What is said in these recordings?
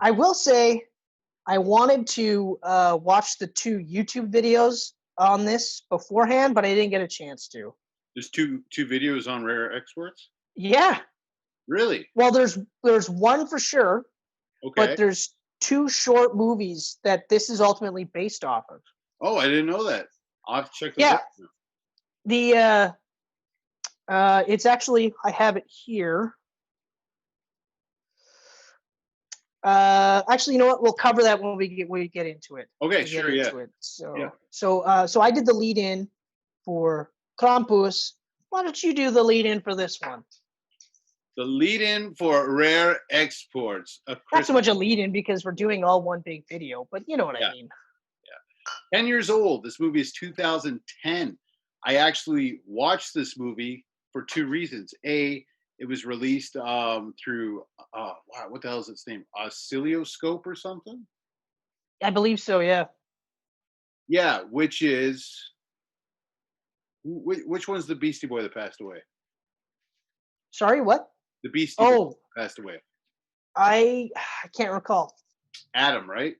I will say I wanted to watch the 2 YouTube videos on this beforehand, but I didn't get a chance to. There's two videos on rare exports? Yeah. Really? Well, there's one for sure, Okay. but there's 2 short movies that this is ultimately based off of. Oh, I didn't know that. I'll have to check those Yeah. out. The it's actually, I have it here. Actually, you know what? We'll cover that when we get into it. Okay, sure, yeah. So I did the lead in for Krampus. Why don't you do the lead in for this one? The lead in for rare exports. Not so much a lead in because we're doing all one big video, but you know what I mean. Yeah. 10 years old. This movie is 2010. I actually watched this movie for 2 reasons. A, it was released through wow, what the hell is its name? Oscilloscope or something? I believe so, yeah. Yeah, which is which one's the Beastie Boy that passed away? Sorry, what? The Beastie Boy passed away. I can't recall. Adam, right?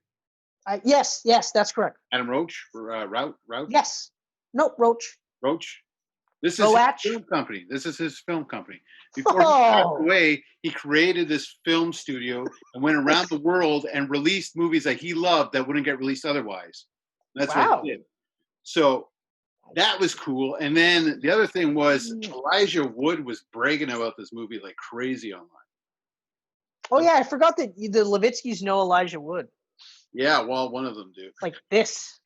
Yes, that's correct. Adam Roach? Roach? Yes. Nope, Roach. Roach? This is his film company. Before he passed away, he created this film studio and went around the world and released movies that he loved that wouldn't get released otherwise. That's what he did. So that was cool. And then the other thing was Elijah Wood was bragging about this movie like crazy online. Oh, yeah, I forgot that the Levitskys know Elijah Wood. Yeah, well, one of them do. Like this.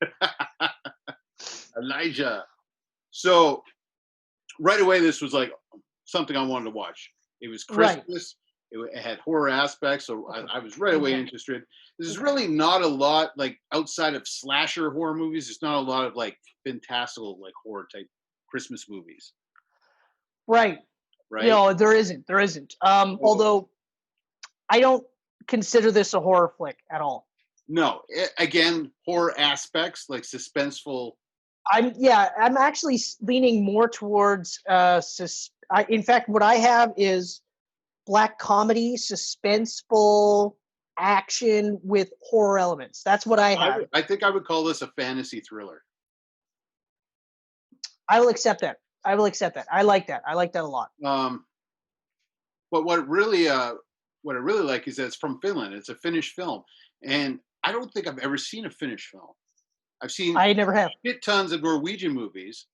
Elijah. So right away, this was like something I wanted to watch. It was Christmas. Right. It had horror aspects, so I was right away interested. There's really not a lot, like, outside of slasher horror movies, there's not a lot of, like, fantastical, like, horror type Christmas movies. Right. No, there isn't. Although I don't consider this a horror flick at all. No. Again, horror aspects, like suspenseful. I'm actually leaning more towards in fact, what I have is black comedy, suspenseful action with horror elements. That's what I have. I think I would call this a fantasy thriller. I will accept that. I like that. I like that a lot. But what I really like is that it's from Finland. It's a Finnish film, and I don't think I've ever seen a Finnish film. I never have. Shit tons of Norwegian movies.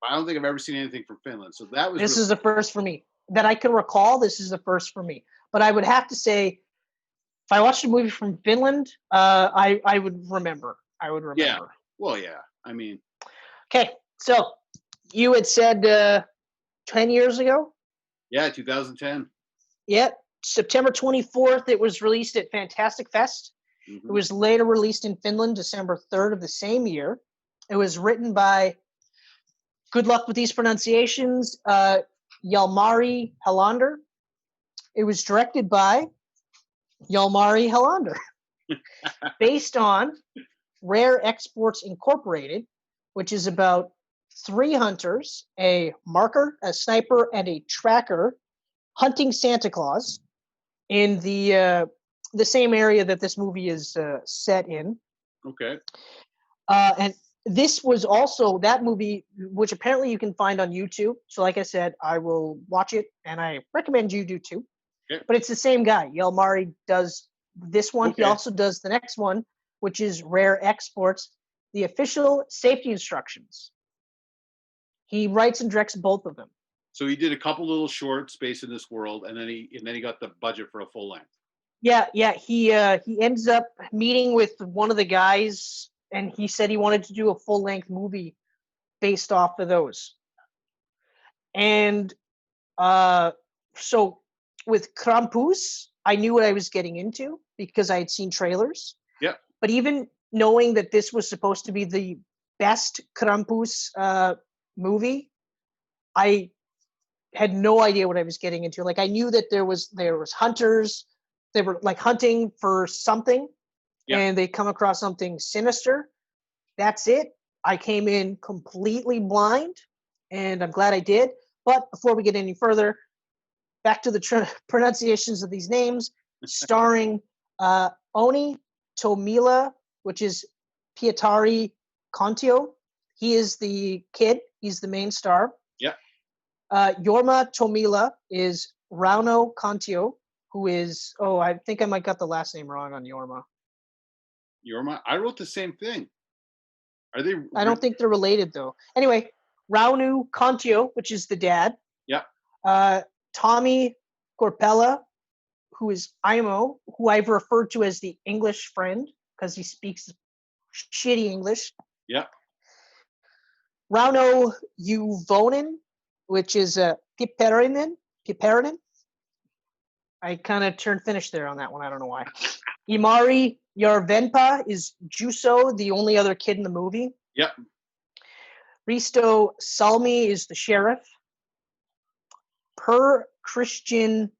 I don't think I've ever seen anything from Finland. So that was. This is the first for me that I can recall. This is the first for me. But I would have to say, if I watched a movie from Finland, I would remember. Yeah. Well, yeah. I mean. Okay, so you had said 10 years ago. Yeah, 2010. Yeah, September 24th. It was released at Fantastic Fest. Mm-hmm. It was later released in Finland, December 3rd of the same year. It was written by, good luck with these pronunciations, Jalmari Helander. It was directed by Jalmari Helander. Based on Rare Exports Incorporated, which is about 3 hunters, a marker, a sniper, and a tracker hunting Santa Claus in the same area that this movie is set in. Okay. And this was also that movie, which apparently you can find on YouTube. So like I said, I will watch it, and I recommend you do too. Okay. But it's the same guy. Jalmari does this one. Okay. He also does the next one, which is Rare Exports, the official safety instructions. He writes and directs both of them. So he did a couple little shorts based in this world, and then he got the budget for a full length. Yeah. He ends up meeting with one of the guys, and he said he wanted to do a full length movie based off of those. And so with Krampus, I knew what I was getting into because I had seen trailers. Yeah. But even knowing that this was supposed to be the best Krampus movie, I had no idea what I was getting into. Like, I knew that there was hunters. They were like hunting for something, and they come across something sinister. That's it. I came in completely blind, and I'm glad I did. But before we get any further, back to the pronunciations of these names, starring Oni Tomila, which is Pietari Contio. He is the kid. He's the main star. Yep. Yorma Tomila is Rauno Contio, who is, I think I might got the last name wrong on Yorma. Yorma? I wrote the same thing. Are they? I don't think they're related, though. Anyway, Rauno Contio, which is the dad. Yep. Tommy Corpella, who is Imo, who I've referred to as the English friend because he speaks shitty English. Yep. Rauno Uvonen, which is Piperinen. I kind of turned Finnish there on that one. I don't know why. Imari Yarvenpa is Juso, the only other kid in the movie. Yep. Risto Salmi is the sheriff. Per Christian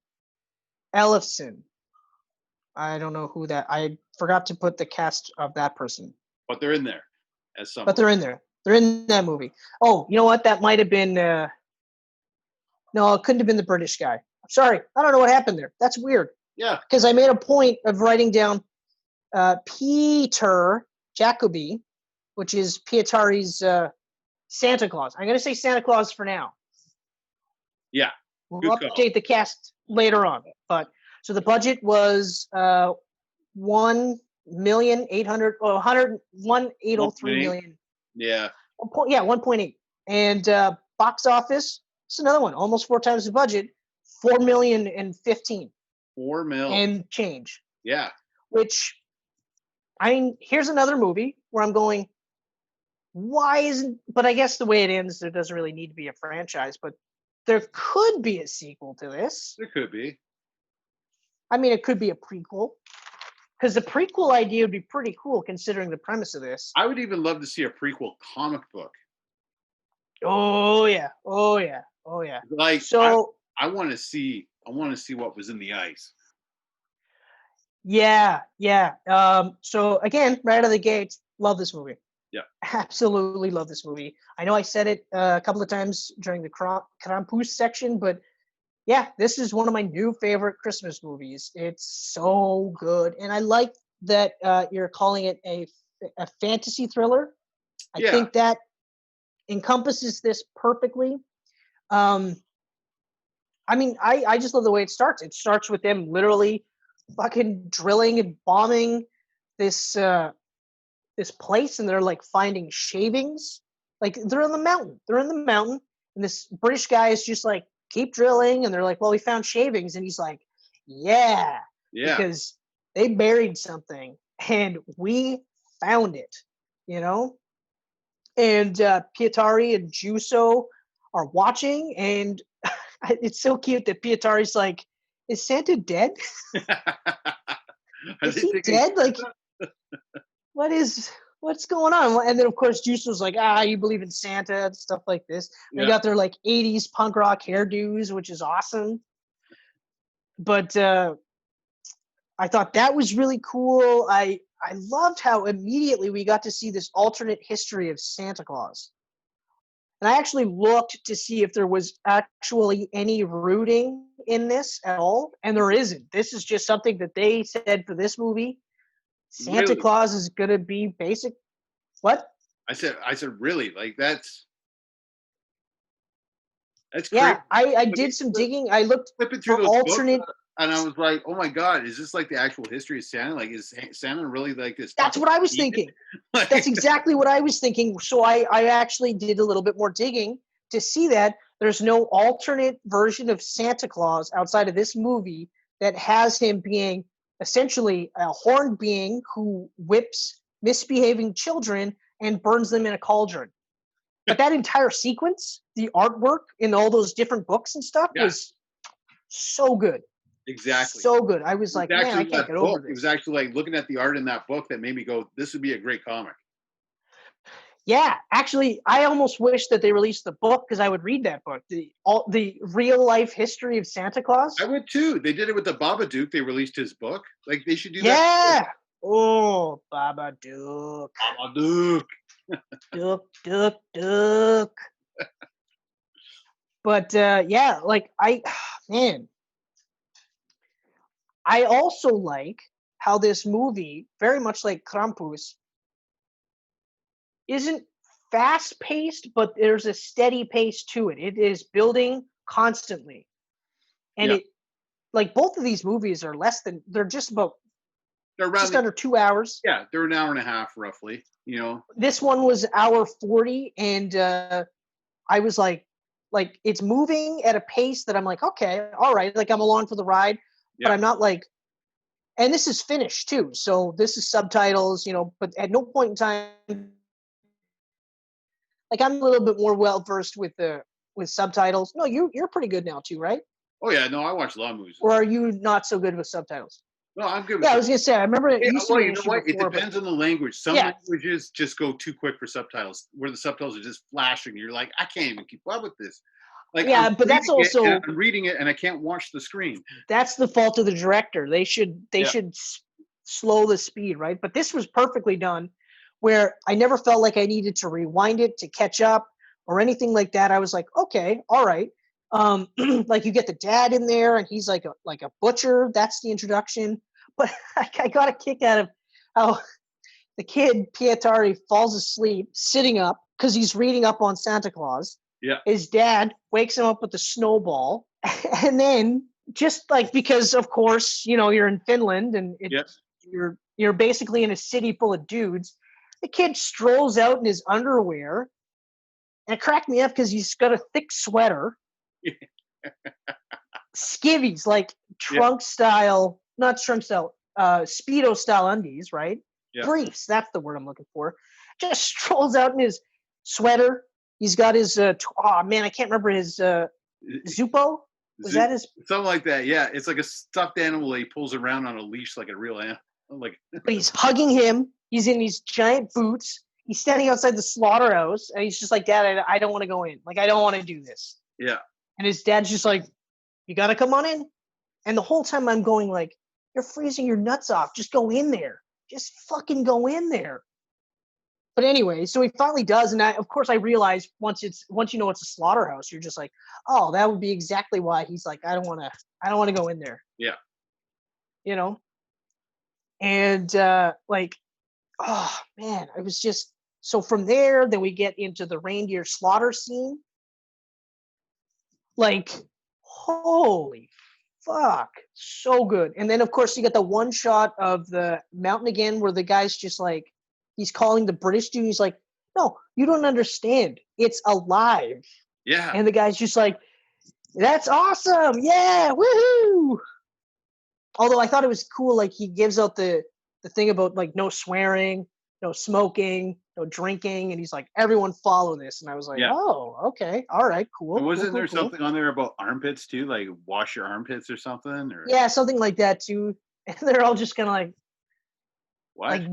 Ellefson. I don't know who that. I forgot to put the cast of that person. But they're in there as some. But they're in there. They're in that movie. Oh, you know what? That might have been. No, it couldn't have been the British guy. I'm sorry. I don't know what happened there. That's weird. Yeah. Because I made a point of writing down Peter Jacobi, which is Pietari's Santa Claus. I'm going to say Santa Claus for now. Yeah. We'll update the cast later on. But so the budget was 1,803,000,000. Yeah. 1.8. And box office, it's another one, almost 4 times the budget, 4,015,000. 4 mil. And change. Yeah. Which, here's another movie where I'm going, why isn't, but I guess the way it ends, there doesn't really need to be a franchise, but there could be a sequel to this. There could be. I mean, it could be a prequel. Because the prequel idea would be pretty cool considering the premise of this. I would even love to see a prequel comic book. Oh yeah. Like, so I want to see what was in the ice. Yeah. So again, right out of the gates, love this movie. Yeah. Absolutely love this movie. I know I said it a couple of times during the Krampus section, but yeah, this is one of my new favorite Christmas movies. It's so good. And I like that you're calling it a fantasy thriller. I think that encompasses this perfectly. I mean, I just love the way it starts. It starts with them literally fucking drilling and bombing this this place, and they're like finding shavings. Like they're in the mountain. And this British guy is just like, keep drilling, and they're like, well, we found shavings, and he's like, yeah, because they buried something and we found it, you know. And Pietari and Juso are watching, and it's so cute that Pietari's like, is Santa dead? Is he dead? Like, what's going on? And then of course Juso's like, you believe in Santa and stuff like this. They got their like 80s punk rock hairdos, which is awesome. But I thought that was really cool. I loved how immediately we got to see this alternate history of Santa Claus. And I actually looked to see if there was actually any rooting in this at all, and there isn't. This is just something that they said for this movie. Santa Claus is going to be basic. What? I said, really? Like, that's yeah, crazy. I did some digging. I looked flipping through those alternate books, and I was like, oh my God, is this like the actual history of Santa? Like, is Santa really like this? That's what I was thinking. Like, that's exactly what I was thinking. So I actually did a little bit more digging to see that there's no alternate version of Santa Claus outside of this movie that has him being essentially a horned being who whips misbehaving children and burns them in a cauldron. But that entire sequence, the artwork in all those different books and stuff was so good. Exactly. So good. I was like, man, I can't get over this. It was actually like looking at the art in that book that made me go, this would be a great comic. Yeah, actually, I almost wish that they released the book because I would read that book. The real life history of Santa Claus. I would too. They did it with the Babadook. They released his book. Like they should do that. Yeah. Oh, Babadook. Duck. But yeah, like I also like how this movie, very much like Krampus, isn't fast paced, but there's a steady pace to it. It is building constantly. And it, like, both of these movies are they're just under 2 hours. Yeah, they're an hour and a half roughly, This one was hour 40, and I was like it's moving at a pace that I'm like, okay, all right, like I'm along for the ride, but I'm not like, and this is Finnish too, so this is subtitles, but at no point in time, like, I'm a little bit more well versed with subtitles. No, you're pretty good now too, right? Oh yeah, no, I watch a lot of movies. Or are you not so good with subtitles? No, I'm good. Yeah, I was gonna say, I remember it used to be an issue before, it depends on the language. Some languages just go too quick for subtitles, where the subtitles are just flashing. You're like, I can't even keep up with this. Like, but that's also I'm reading it and I can't watch the screen. That's the fault of the director. They should slow the speed, right? But this was perfectly done, where I never felt like I needed to rewind it to catch up or anything like that. I was like, okay, all right. Like, you get the dad in there, and he's like a butcher. That's the introduction. But I got a kick out of how the kid Pietari falls asleep sitting up because he's reading up on Santa Claus. Yeah. His dad wakes him up with a snowball, and then, just like, because of course, you're in Finland, and you're basically in a city full of dudes. The kid strolls out in his underwear, and it cracked me up because he's got a thick sweater, skivvies, like trunk style, not trunk style, Speedo style undies, right? Yeah. Briefs, that's the word I'm looking for. Just strolls out in his sweater. He's got his, I can't remember his, Zupo? Was that his? Something like that, yeah. It's like a stuffed animal he pulls around on a leash like a real animal. But he's hugging him. He's in these giant boots. He's standing outside the slaughterhouse, and he's just like, Dad, I don't want to go in. Like, I don't want to do this. Yeah. And his dad's just like, you got to come on in. And the whole time I'm going like, you're freezing your nuts off. Just go in there. Just fucking go in there. But anyway, so he finally does, and of course I realized once you know it's a slaughterhouse, you're just like, oh, that would be exactly why he's like, I don't want to go in there. Yeah. And like, oh man, I was just, so from there, then we get into the reindeer slaughter scene. Like, holy fuck, so good. And then of course you get the one shot of the mountain again, where the guy's just like, he's calling the British dude. He's like, no, you don't understand. It's alive. Yeah. And the guy's just like, that's awesome. Yeah. Woohoo. Although I thought it was cool. Like, he gives out the thing about like no swearing, no smoking, no drinking. And he's like, everyone follow this. And I was like, oh, okay. All right, cool. Wasn't there something on there about armpits too? Like, wash your armpits or something? Or... Yeah, something like that too. And they're all just kind of like, what? Like,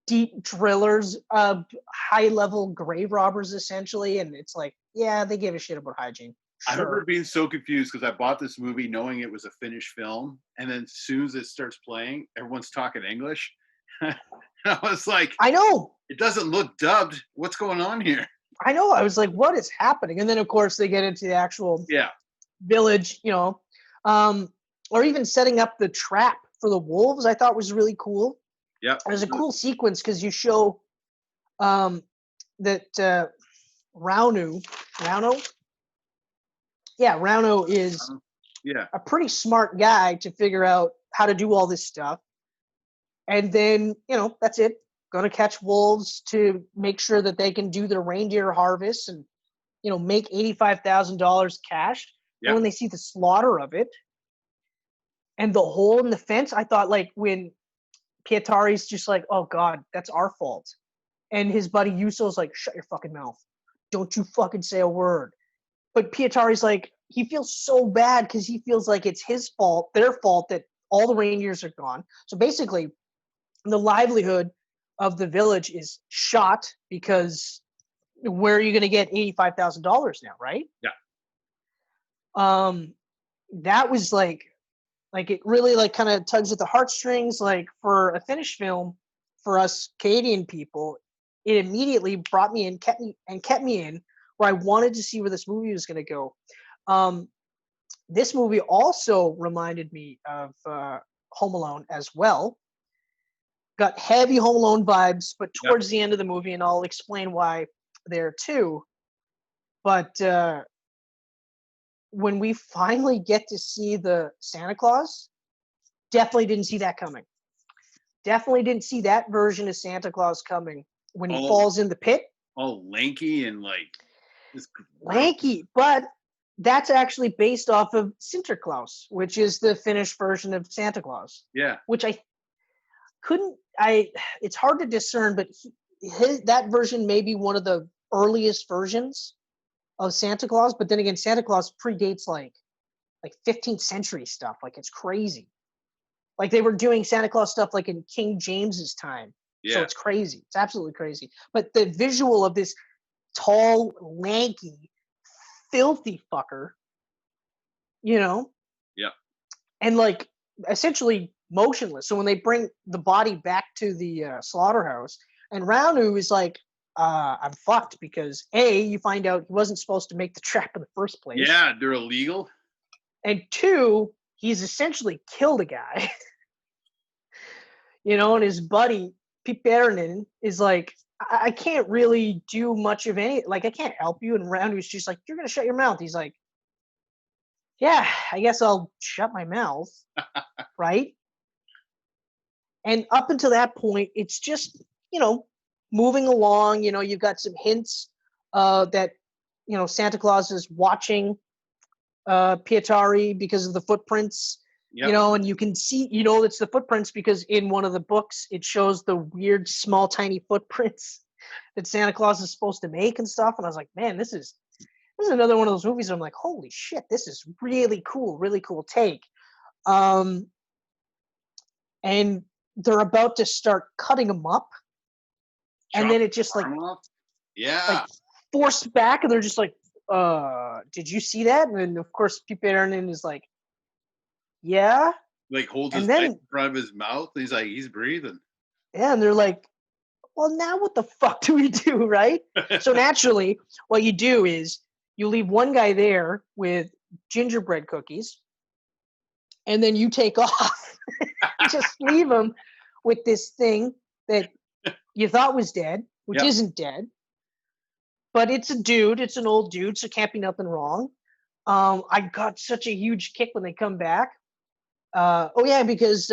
deep drillers, high-level grave robbers, essentially, and it's like, yeah, they give a shit about hygiene. Sure. I remember being so confused because I bought this movie knowing it was a Finnish film, and then as soon as it starts playing, everyone's talking English. I was like, I know. It doesn't look dubbed. What's going on here? I know. I was like, what is happening? And then, of course, they get into the actual village, or even setting up the trap for the wolves, I thought was really cool. Yeah, there's a cool sequence because you show that Rauno is a pretty smart guy to figure out how to do all this stuff. And then, that's it. Going to catch wolves to make sure that they can do their reindeer harvest and, make $85,000 cash. And when they see the slaughter of it and the hole in the fence, I thought, like, when Pietari's just like, oh God, that's our fault. And his buddy Yuso's like, shut your fucking mouth. Don't you fucking say a word. But Pietari's like, he feels so bad because he feels like it's his fault, their fault, that all the reindeers are gone. So basically, the livelihood of the village is shot because where are you going to get $85,000 now, right? Yeah. That was like it really like kind of tugs at the heartstrings. Like, for a Finnish film, for us Canadian people, it immediately brought me in, kept me in, where I wanted to see where this movie was going to go. This movie also reminded me of Home Alone as well, got heavy Home Alone vibes, but towards the end of the movie, and I'll explain why there too. But when we finally get to see the Santa Claus, definitely didn't see that coming. Definitely didn't see that version of Santa Claus coming when he falls in the pit. All lanky and like lanky, but that's actually based off of Sinterklaas, which is the Finnish version of Santa Claus. Yeah. Which it's hard to discern, but that version may be one of the earliest versions of Santa Claus. But then again, Santa Claus predates like 15th century stuff. Like, it's crazy. Like, they were doing Santa Claus stuff like in King James's time. Yeah. So it's crazy. It's absolutely crazy. But the visual of this tall, lanky, filthy fucker, Yeah. And like essentially motionless. So when they bring the body back to the slaughterhouse, and Ranu is like, I'm fucked because A, you find out he wasn't supposed to make the trap in the first place. Yeah, they're illegal. And 2, he's essentially killed a guy. And his buddy, Pete Baronin, is like, I can't really do much of any, like, I can't help you. And Ranu's just like, you're going to shut your mouth. He's like, yeah, I guess I'll shut my mouth. Right? And up until that point, it's just, moving along. You've got some hints that, Santa Claus is watching Pietari because of the footprints. Yep. And you can see, it's the footprints because in one of the books, it shows the weird, small, tiny footprints that Santa Claus is supposed to make and stuff. And I was like, man, this is another one of those movies. I'm like, holy shit, this is really cool take. And they're about to start cutting them up. And then it just forced back, and they're just like, did you see that? And then of course Pete Baronin is like, yeah. Like holds his knife in front of his mouth. He's like, he's breathing. Yeah, and they're like, well, now what the fuck do we do, right? So naturally, what you do is you leave one guy there with gingerbread cookies, and then you take off. You just leave him with this thing that you thought was dead, which isn't dead. But it's a dude. It's an old dude, so can't be nothing wrong. I got such a huge kick when they come back. Because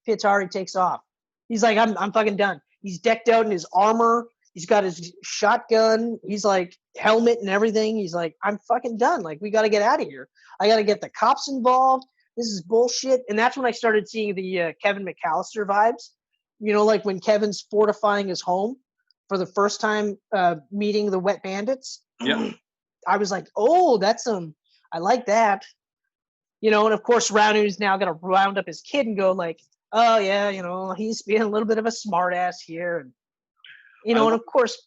Pietari takes off. He's like, I'm fucking done. He's decked out in his armor. He's got his shotgun. He's like helmet and everything. He's like, I'm fucking done. Like, we got to get out of here. I got to get the cops involved. This is bullshit. And that's when I started seeing the Kevin McAllister vibes. Like when Kevin's fortifying his home for the first time, meeting the Wet Bandits. Yeah. I was like, oh, I like that. And of course, Ranu's now going to round up his kid and go like, oh, yeah, he's being a little bit of a smart ass here. And, and of course.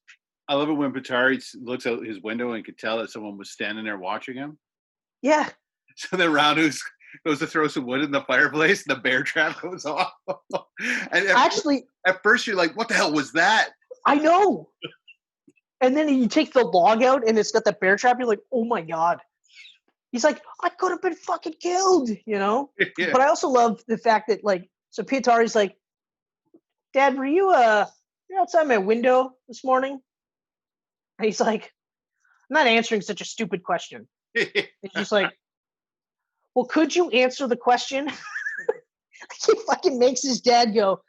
I love it when Pietari looks out his window and could tell that someone was standing there watching him. Yeah. So then Ranu goes to throw some wood in the fireplace and the bear trap goes off. And at first you're like, what the hell was that? I know. And then you take the log out and it's got the bear trap. You're like, oh my God. He's like, I could have been fucking killed, Yeah. But I also love the fact that so Pietari's like, Dad, were you outside my window this morning? And he's like, I'm not answering such a stupid question. He's just like, well, could you answer the question? He fucking makes his dad go,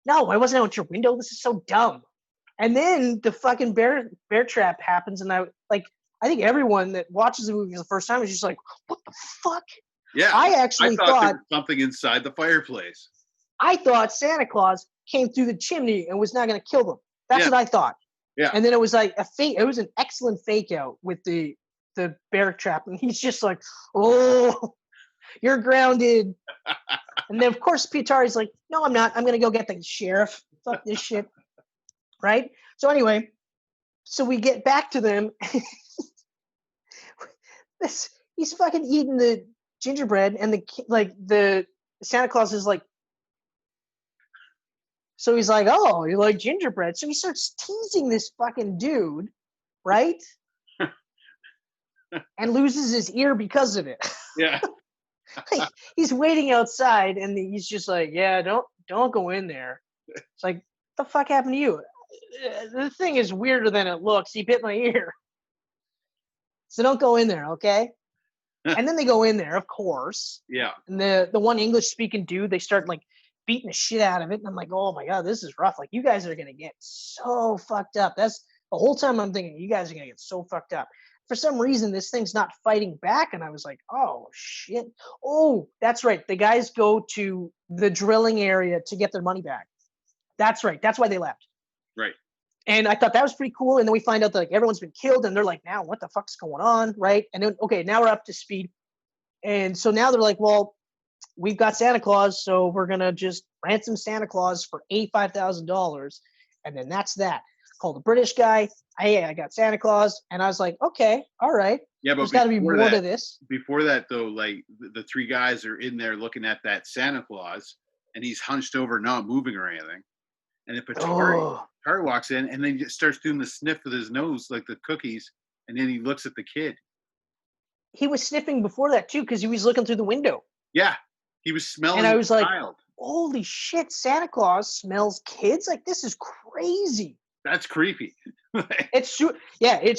no, I wasn't out your window. This is so dumb. And then the fucking bear trap happens, and I think everyone that watches the movie for the first time is just like, what the fuck? Yeah. I thought there was something inside the fireplace. I thought Santa Claus came through the chimney and was not going to kill them. That's what I thought. Yeah. And then it was like a fake. It was an excellent fake out with the bear trap. And he's just like, oh, you're grounded. And then, of course, Pietari's like, no, I'm not. I'm going to go get the sheriff. Fuck this shit. Right? So anyway, we get back to them. He's fucking eating the gingerbread, and the Santa Claus is like, so he's like, oh, you like gingerbread? So he starts teasing this fucking dude, right? And loses his ear because of it. Yeah. He's waiting outside, and he's just like, yeah, don't go in there. It's like, what the fuck happened to you? The thing is weirder than it looks. He bit my ear. So don't go in there, okay? And then they go in there, of course. Yeah. And the one English speaking dude, they start like beating the shit out of it. And I'm like, oh my God, this is rough. Like, you guys are gonna get so fucked up. That's the whole time I'm thinking, you guys are gonna get so fucked up. For some reason, this thing's not fighting back. And I was like, oh shit. Oh, that's right. The guys go to the drilling area to get their money back. That's right. That's why they left. Right. And I thought that was pretty cool. And then we find out that like everyone's been killed, and they're like, now what the fuck's going on, right? And then okay, now we're up to speed. And so now they're like, well, we've got Santa Claus, so we're gonna just ransom Santa Claus for $85,000, and then that's that. Call the British guy. Hey, I got Santa Claus, and I was like, okay, all right. Yeah, but there's got to be more to this. Before that, though, like the three guys are in there looking at that Santa Claus, and he's hunched over, not moving or anything. And then Patari walks in, and then he starts doing the sniff with his nose, like the cookies, and then he looks at the kid. He was sniffing before that too, because he was looking through the window. Yeah, he was smelling. And I was like, child. holy shit, Santa Claus smells kids? Like, this is crazy. That's creepy. It's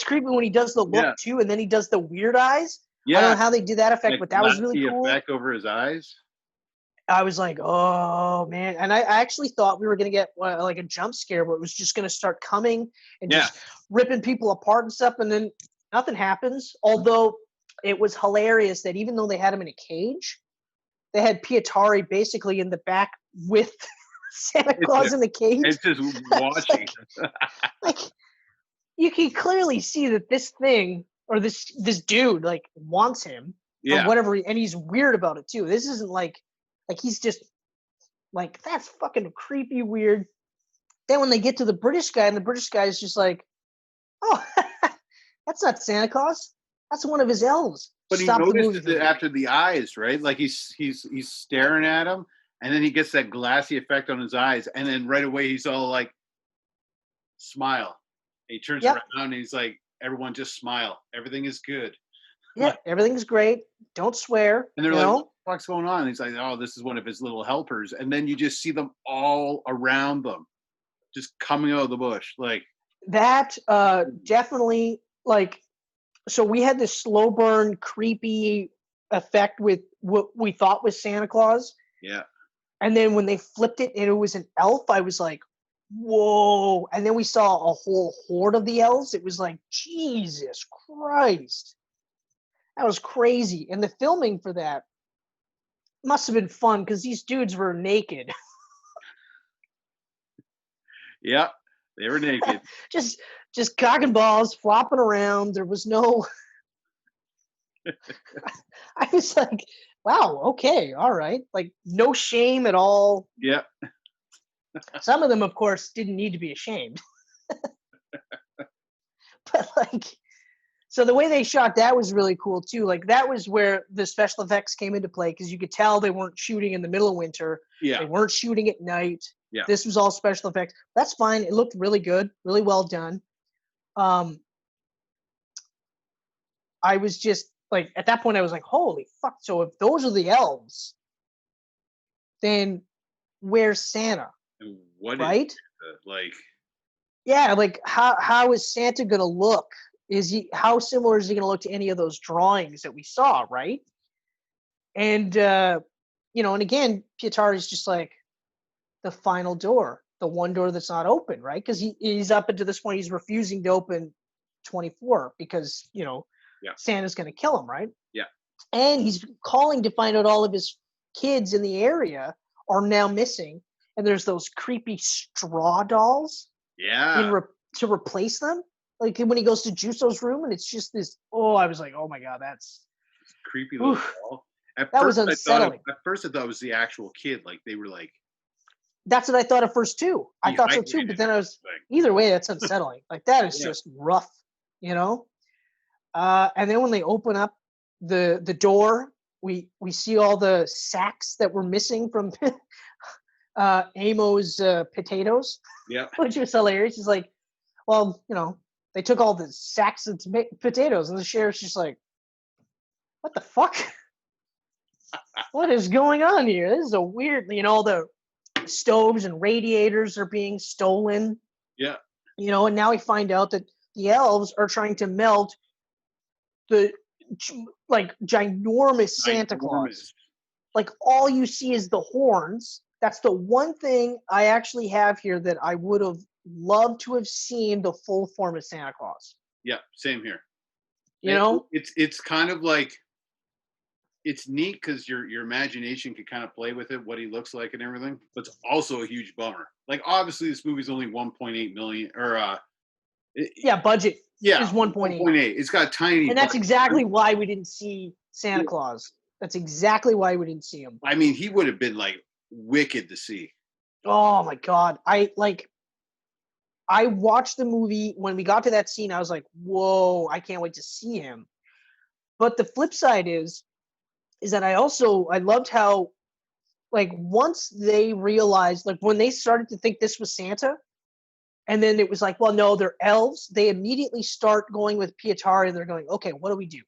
creepy when he does the look too, and then he does the weird eyes. Yeah. I don't know how they did that effect, but that was really cool. Effect over his eyes. I was like, oh man. And I actually thought we were going to get like a jump scare where it was just going to start coming and just ripping people apart and stuff. And then nothing happens. Although it was hilarious that even though they had him in a cage, they had Pietari basically in the back with Santa Claus in the cage. It's just watching. like you can clearly see that this thing or this dude like wants him or whatever. And he's weird about it too. This isn't like he's just like, that's fucking creepy weird. Then when they get to the British guy, and the British guy is just like, oh, that's not Santa Claus. That's one of his elves. But he notices it after the eyes, right? Like he's staring at him, and then he gets that glassy effect on his eyes, and then right away he's all like, smile. And he turns around and he's like, everyone just smile. Everything is good. Yeah, everything's great. Don't swear. And they're like, what the fuck's going on? And he's like, oh, this is one of his little helpers. And then you just see them all around them, just coming out of the bush. Like that definitely, like, so we had this slow burn, creepy effect with what we thought was Santa Claus. Yeah. And then when they flipped it and it was an elf, I was like, whoa. And then we saw a whole horde of the elves. It was like, Jesus Christ. That was crazy. And the filming for that must have been fun because these dudes were naked. Yeah, they were naked. just cock and balls flopping around. There was no I was like, wow, okay, all right. Like no shame at all. Yeah. Some of them, of course, didn't need to be ashamed. But like, so the way they shot that was really cool too. Like that was where the special effects came into play because you could tell they weren't shooting in the middle of winter. Yeah. They weren't shooting at night. Yeah. This was all special effects. That's fine. It looked really good, really well done. I was just like, at that point, I was like, holy fuck. So if those are the elves, then where's Santa? What right? Like, yeah, like how is Santa gonna look? How similar is he gonna look to any of those drawings that we saw, right? And and again, Pietari's just like the final door, the one door that's not open, right? Because he's up until this point, he's refusing to open 24 because Santa's gonna kill him, right? Yeah. And he's calling to find out all of his kids in the area are now missing, and there's those creepy straw dolls. Yeah. To replace them. Like when he goes to Juso's room and it's just this, I was like, oh my God, that's creepy little doll. That was unsettling. At first I thought it was the actual kid. Like they were like. That's what I thought at first too. I thought so too, but then I was, either way, that's unsettling. Like that is just rough, And then when they open up the door, we see all the sacks that were missing from Amo's potatoes. Yeah. Which was hilarious. He's like, well, they took all the sacks of potatoes, and the sheriff's just like, what the fuck? What is going on here? This is a weird, the stoves and radiators are being stolen. Yeah. And now we find out that the elves are trying to melt the ginormous Santa Claus. Like all you see is the horns. That's the one thing I actually have here that I would have loved to have seen the full form of Santa Claus. Yeah, same here. It's kind of like, it's neat because your imagination can kind of play with it, what he looks like and everything. But it's also a huge bummer. Like obviously this movie's only 1.8 million budget is 1.8. It's got tiny. And that's exactly why we didn't see Santa Claus. That's exactly why we didn't see him. I mean, he would have been like wicked to see. Oh my God. I watched the movie. When we got to that scene, I was like, whoa, I can't wait to see him. But the flip side is that I loved how, like, once they realized, like, when they started to think this was Santa, and then it was like, well, no, they're elves, they immediately start going with Pietari, and they're going, okay, what do we do?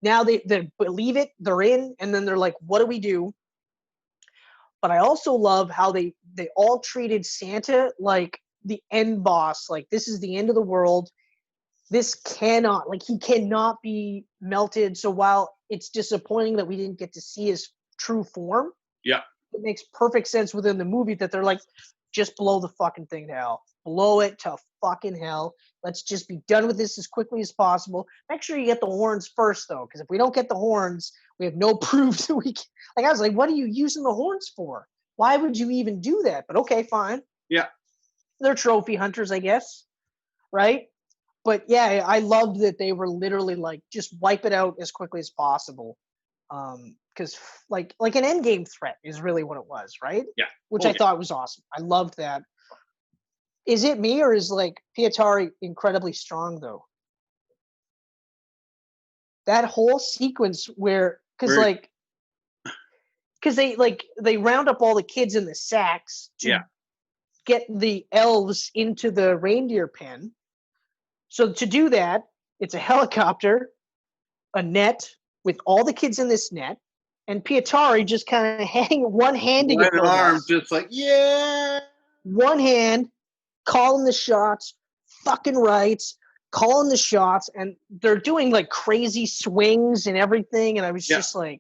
Now they believe it, they're in, and then they're like, what do we do? But I also love how they all treated Santa like the end boss, like this is the end of the world. This he cannot be melted. So while it's disappointing that we didn't get to see his true form, yeah, it makes perfect sense within the movie that they're like, just blow the fucking thing to hell. Blow it to fucking hell. Let's just be done with this as quickly as possible. Make sure you get the horns first, though, because if we don't get the horns, we have no proof that we can. Like, I was like, what are you using the horns for? Why would you even do that? But okay, fine. Yeah. They're trophy hunters, I guess. Right? But yeah, I loved that they were literally like, just wipe it out as quickly as possible. Because like an endgame threat is really what it was, right? Yeah. Which I thought was awesome. I loved that. Is it me or is like Pietari incredibly strong though? That whole sequence where, because they round up all the kids in the sacks to get the elves into the reindeer pen. So to do that, it's a helicopter, a net with all the kids in this net, and Pietari just kind of one-handing it. One arm, just like, yeah. One hand, calling the shots, fucking rights, calling the shots, and they're doing like crazy swings and everything, and I was just like...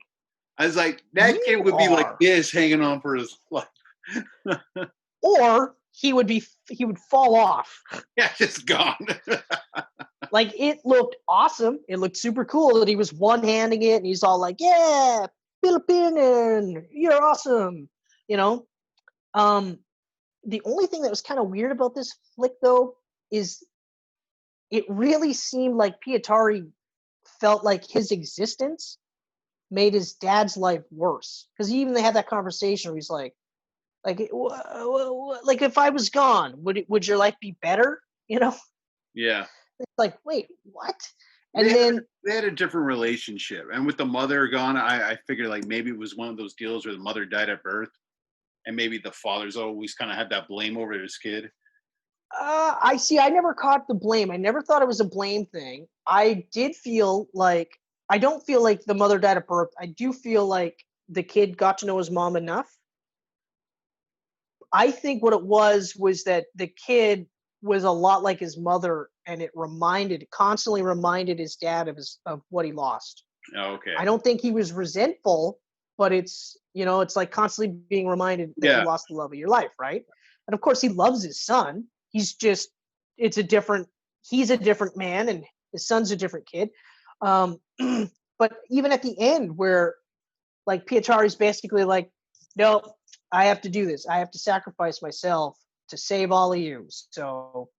I was like, that kid would be like this, hanging on for his life. Or he would fall off. Yeah, just gone. Like, it looked awesome. It looked super cool that he was one-handing it, and he's all like, yeah, Filipino, you're awesome. The only thing that was kind of weird about this flick, though, is it really seemed like Pietari felt like his existence made his dad's life worse. Because even they had that conversation where he's like, if I was gone, would your life be better? Yeah. It's like, wait, what? And they had a different relationship. And with the mother gone, I figured like maybe it was one of those deals where the mother died at birth, and maybe the father's always kind of had that blame over his kid. I see. I never caught the blame. I never thought it was a blame thing. I did feel like, I don't feel like the mother died at birth. I do feel like the kid got to know his mom enough. I think what it was that the kid was a lot like his mother, and it constantly reminded his dad of what he lost. Oh, okay. I don't think he was resentful, but it's like constantly being reminded that you lost the love of your life, right? And of course he loves his son. He's a different man, and his son's a different kid. But even at the end where like Pietari's basically like, no, I have to do this. I have to sacrifice myself to save all of you. So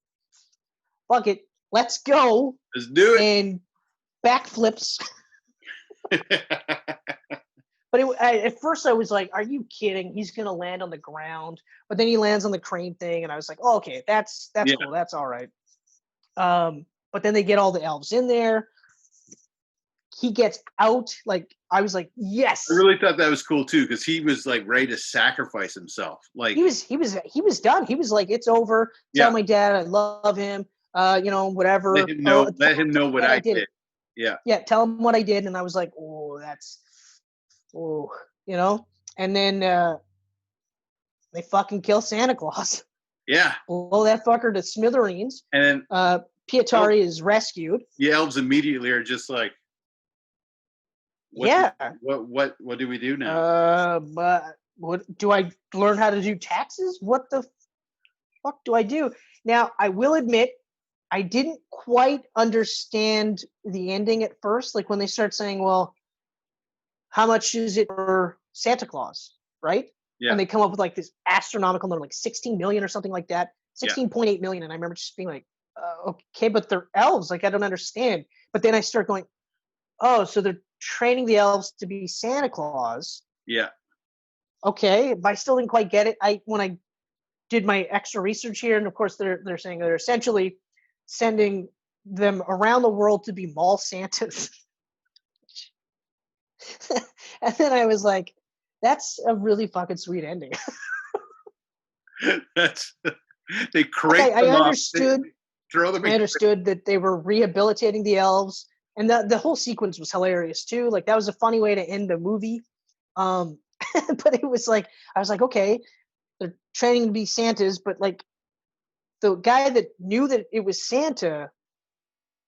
fuck it. Let's go. Let's do it. And backflips. But at first I was like, are you kidding? He's going to land on the ground. But then he lands on the crane thing. And I was like, oh, okay, that's cool. That's all right. But then they get all the elves in there. He gets out. Like, I was like, yes. I really thought that was cool too, because he was like ready to sacrifice himself. Like he was done. He was like, it's over. Tell my dad I love him. Whatever. Let him know what I did. Yeah. Yeah. Tell him what I did. And I was like, and then They fucking kill Santa Claus. Yeah. Blow that fucker to smithereens. And then Pietari is rescued. The elves immediately are just like, what do we do now? But what do I learn how to do taxes? What the fuck do I do? Now, I will admit, I didn't quite understand the ending at first. Like when they start saying, well, how much is it for Santa Claus, right? Yeah. And they come up with like this astronomical number, like 16 million or something like that, 16.8 million. And I remember just being like, okay, but they're elves. Like, I don't understand. But then I start going, oh, so they're training the elves to be Santa Claus. Yeah. Okay, but I still didn't quite get it. When I did my extra research here, and of course they're saying they're essentially sending them around the world to be mall Santas. And then I was like, that's a really fucking sweet ending. They crank them I understood. Throw them. I understood that they were rehabilitating the elves, and the whole sequence was hilarious too. Like that was a funny way to end the movie. But it was like I was like, okay, they're training to be Santas, but like the guy that knew that it was Santa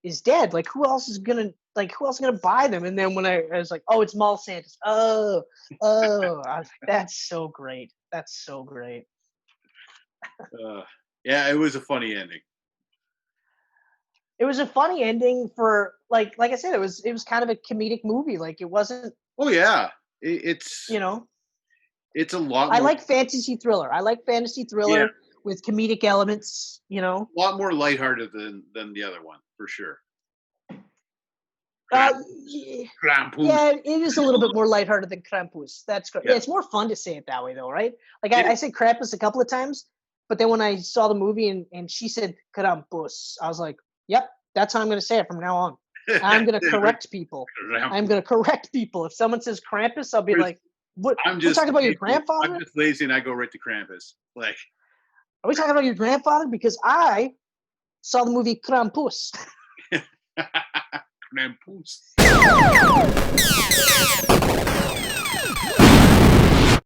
is dead. Like who else is gonna buy them? And then when I was like, oh, it's mall Santas. Oh, I was like, that's so great. That's so great. Yeah, it was a funny ending. It was a funny ending for like I said, it was kind of a comedic movie. Like it wasn't. Oh yeah, it's it's a lot. I like fantasy thriller. With comedic elements. A lot more lighthearted than the other one for sure. Yeah, it is a little bit more lighthearted than Krampus. That's correct. Yeah, it's more fun to say it that way, though, right? Like I say Krampus a couple of times, but then when I saw the movie and she said Krampus, I was like, yep, that's how I'm going to say it from now on. I'm going to correct people. I'm going to correct people. If someone says Krampus, I'll be like, what? We're talking about your grandfather? I'm just lazy and I go right to Krampus. Like, are we talking about your grandfather? Because I saw the movie Krampus. Krampus.